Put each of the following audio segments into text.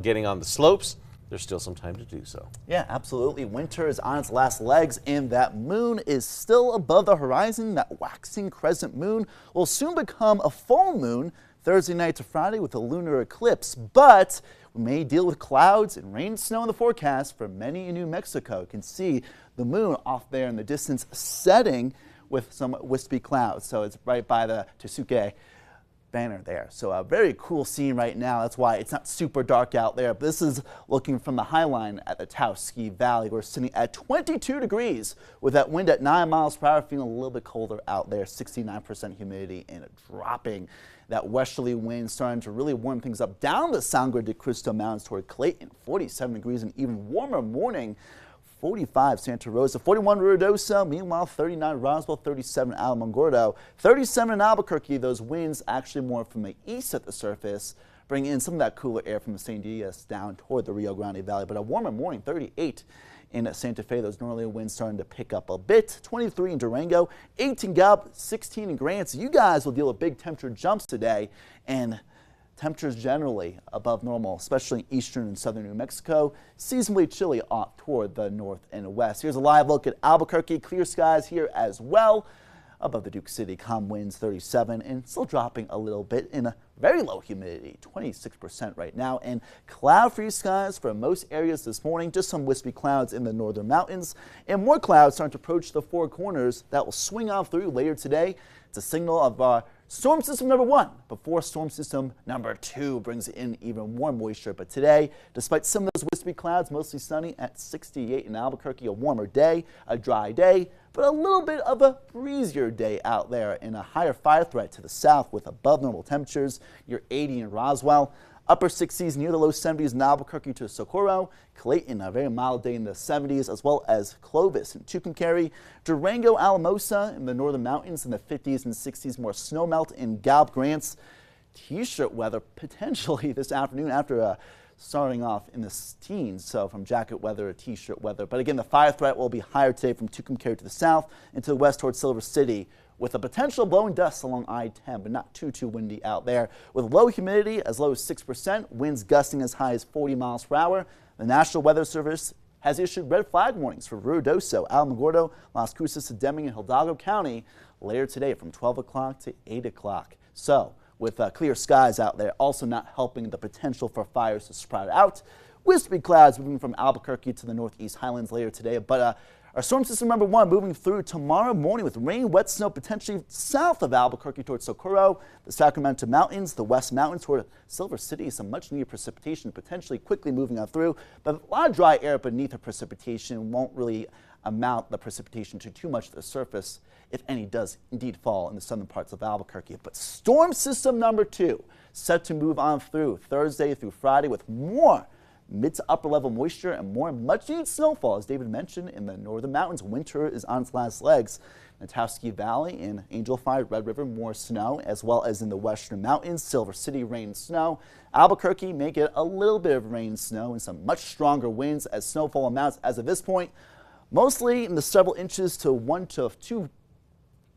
getting on the slopes, there's still some time to do so. Yeah, absolutely. Winter is on its last legs, and that moon is still above the horizon. That waxing crescent moon will soon become a full moon Thursday night to Friday with a lunar eclipse, but we may deal with clouds and rain and snow in the forecast for many in New Mexico. You can see the moon off there in the distance setting with some wispy clouds. So it's right by the Tesuque banner there. So a very cool scene right now. That's why it's not super dark out there. But this is looking from the High Line at the Taos Valley. We're sitting at 22 degrees with that wind at 9 miles per hour, feeling a little bit colder out there, 69% humidity and dropping. That westerly wind starting to really warm things up down the Sangre de Cristo Mountains toward Clayton, 47 degrees, and even warmer morning. 45 Santa Rosa, 41 Ruidoso, meanwhile 39 Roswell, 37 Alamogordo, 37 in Albuquerque. Those winds actually more from the east at the surface, bring in some of that cooler air from the San Diego down toward the Rio Grande Valley. But a warmer morning, 38 in Santa Fe. Those northerly winds starting to pick up a bit. 23 in Durango, 18 Gallup, 16 in Grants. You guys will deal with big temperature jumps today, and temperatures generally above normal, especially in eastern and southern New Mexico. Seasonably chilly off toward the north and west. Here's a live look at Albuquerque. Clear skies here as well. Above the Duke City, calm winds 37 and still dropping a little bit in a very low humidity, 26% right now, and cloud-free skies for most areas this morning. Just some wispy clouds in the northern mountains and more clouds starting to approach the Four Corners that will swing off through later today. It's a signal of storm system number 1 before storm system number 2 brings in even more moisture. But today, despite some of those wispy clouds, mostly sunny at 68 in Albuquerque, a warmer day, a dry day, but a little bit of a breezier day out there, and a higher fire threat to the south with above normal temperatures. You're 80 in Roswell. Upper 60s near the low 70s in Albuquerque to Socorro. Clayton, a very mild day in the 70s, as well as Clovis and Tucumcari. Durango, Alamosa in the northern mountains in the 50s and 60s. More snow melt in Gallup, Grants. T-shirt weather potentially this afternoon after starting off in the teens. So from jacket weather to T-shirt weather. But again, the fire threat will be higher today from Tucumcari to the south and to the west towards Silver City, with a potential blowing dust along I-10, but not too windy out there. With low humidity as low as 6%, winds gusting as high as 40 miles per hour. The National Weather Service has issued red flag warnings for Ruidoso, Alamogordo, Las Cruces, Deming, and Hidalgo County later today from 12 o'clock to 8 o'clock. So with clear skies out there, also not helping the potential for fires to sprout out. Wispy clouds moving from Albuquerque to the northeast highlands later today, but our storm system number 1 moving through tomorrow morning with rain, wet snow potentially south of Albuquerque towards Socorro, the Sacramento Mountains, the West Mountains toward Silver City. Some much needed precipitation potentially quickly moving on through, but a lot of dry air beneath the precipitation won't really amount the precipitation to too much of the surface, if any does indeed fall in the southern parts of Albuquerque. But storm system number 2 set to move on through Thursday through Friday with more mid to upper level moisture and more much needed snowfall. As David mentioned, in the northern mountains, winter is on its last legs. In the Taos Valley, in Angel Fire, Red River, more snow, as well as in the western mountains, Silver City, rain and snow. Albuquerque may get a little bit of rain and snow and some much stronger winds as snowfall amounts as of this point, mostly in the several inches to 1 to 2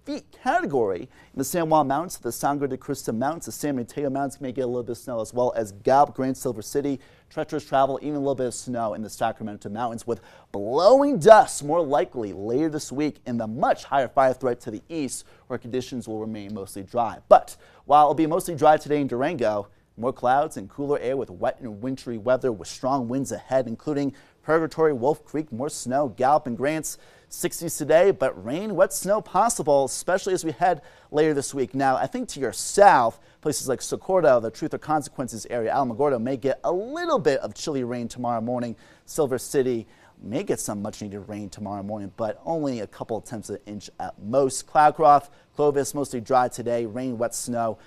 feet category in the San Juan Mountains, the Sangre de Cristo Mountains, the San Mateo Mountains may get a little bit of snow, as well as Gallup, Grand Silver City, treacherous travel, even a little bit of snow in the Sacramento Mountains, with blowing dust more likely later this week in the much higher fire threat to the east, where conditions will remain mostly dry. But while it'll be mostly dry today in Durango, more clouds and cooler air with wet and wintry weather with strong winds ahead, including Purgatory, Wolf Creek, more snow, Gallup and Grants. 60s today, but rain, wet snow possible, especially as we head later this week. Now, I think to your south, places like Socorro, the Truth or Consequences area, Alamogordo may get a little bit of chilly rain tomorrow morning. Silver City may get some much needed rain tomorrow morning, but only a couple of tenths of an inch at most. Cloudcroft, Clovis, mostly dry today, rain, wet snow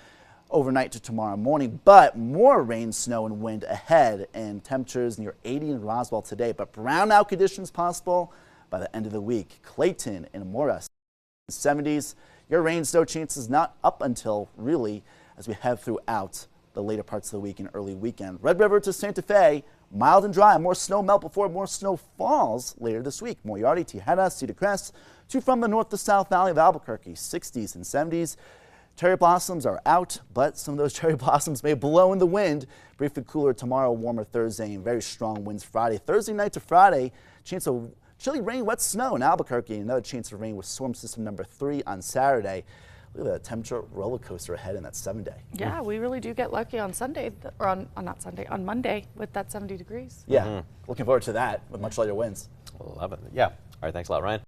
overnight to tomorrow morning, but more rain, snow, and wind ahead, and temperatures near 80 in Roswell today, but brownout conditions possible by the end of the week. Clayton and Mora, 70s. Your rain snow chances not up until really as we head throughout the later parts of the week and early weekend. Red River to Santa Fe, mild and dry. More snow melt before more snow falls later this week. Moriarty, Tejeda, Cedar Crest, to from the north to south valley of Albuquerque, 60s and 70s. Cherry blossoms are out, but some of those cherry blossoms may blow in the wind. Briefly cooler tomorrow, warmer Thursday, and very strong winds Friday. Thursday night to Friday, chance of chilly rain, wet snow in Albuquerque. Another chance of rain with storm system number 3 on Saturday. Look at that temperature roller coaster ahead in that 7-day. Yeah, we really do get lucky on Sunday, or not Sunday, on Monday with that 70 degrees. Yeah, looking forward to that with much lighter winds. Love it. Yeah. All right. Thanks a lot, Ryan.